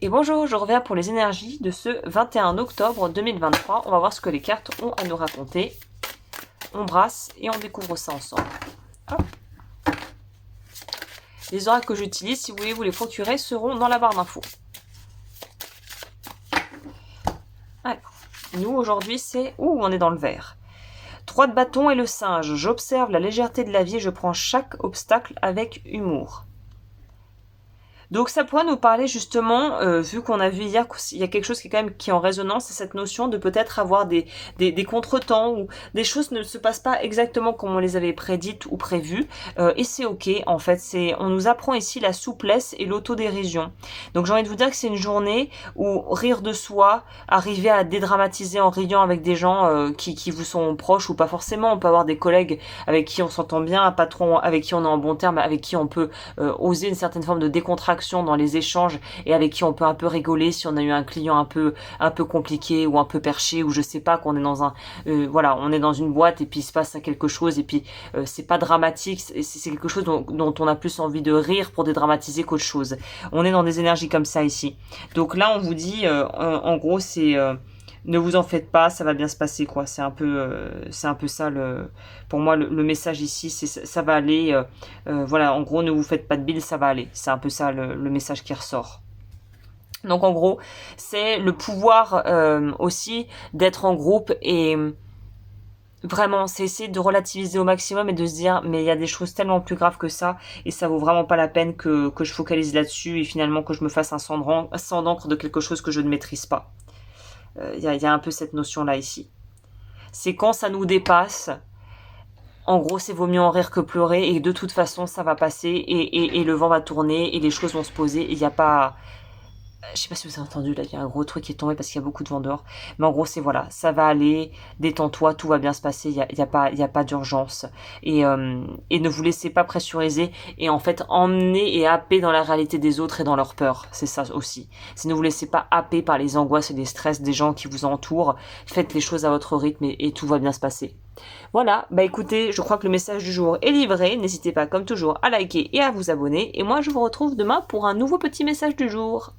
Et bonjour, je reviens pour les énergies de ce 21 octobre 2023. On va voir ce que les cartes ont à nous raconter. On brasse et on découvre ça ensemble. Hop. Les oracles que j'utilise, si vous voulez vous les procurer, seront dans la barre d'infos. Alors, nous aujourd'hui c'est... Ouh, on est dans le vert. 3 de bâton et le singe. J'observe la légèreté de la vie et je prends chaque obstacle avec humour. Donc ça pourrait nous parler justement, vu qu'on a vu hier qu'il y a quelque chose qui est quand même qui est en résonance, c'est cette notion de peut-être avoir des contretemps où des choses ne se passent pas exactement comme on les avait prédites ou prévues, et c'est ok en fait. On nous apprend ici la souplesse et l'autodérision. Donc j'ai envie de vous dire que c'est une journée où rire de soi, arriver à dédramatiser en riant avec des gens qui vous sont proches ou pas forcément. On peut avoir des collègues avec qui on s'entend bien, un patron avec qui on est en bon terme, avec qui on peut oser une certaine forme de décontraction dans les échanges et avec qui on peut un peu rigoler si on a eu un client un peu compliqué ou un peu perché ou je sais pas qu'on est dans un voilà, on est dans une boîte et puis il se passe quelque chose et puis c'est pas dramatique, c'est quelque chose dont on a plus envie de rire pour dédramatiser qu'autre chose. On est dans des énergies comme ça ici. Donc là on vous dit en gros c'est ne vous en faites pas, ça va bien se passer quoi. C'est un peu ça pour moi le message ici, c'est ça va aller. Voilà, en gros ne vous faites pas de bile, ça va aller. C'est un peu ça le message qui ressort. Donc en gros, c'est le pouvoir aussi d'être en groupe et vraiment, c'est essayer de relativiser au maximum et de se dire mais il y a des choses tellement plus graves que ça et ça vaut vraiment pas la peine que je focalise là-dessus et finalement que je me fasse un sang d'encre de quelque chose que je ne maîtrise pas. Il y a un peu cette notion-là ici. C'est quand ça nous dépasse, en gros, c'est vaut mieux en rire que pleurer et de toute façon, ça va passer et le vent va tourner et les choses vont se poser et il n'y a pas... Je sais pas si vous avez entendu, là, il y a un gros truc qui est tombé parce qu'il y a beaucoup de vent dehors. Mais en gros, c'est voilà, ça va aller, détends-toi, tout va bien se passer, il y a pas d'urgence. Et ne vous laissez pas pressuriser et en fait, emmener et happer dans la réalité des autres et dans leur peur. C'est ça aussi. C'est ne vous laissez pas happer par les angoisses et les stress des gens qui vous entourent. Faites les choses à votre rythme et tout va bien se passer. Voilà, bah écoutez, je crois que le message du jour est livré. N'hésitez pas, comme toujours, à liker et à vous abonner. Et moi, je vous retrouve demain pour un nouveau petit message du jour.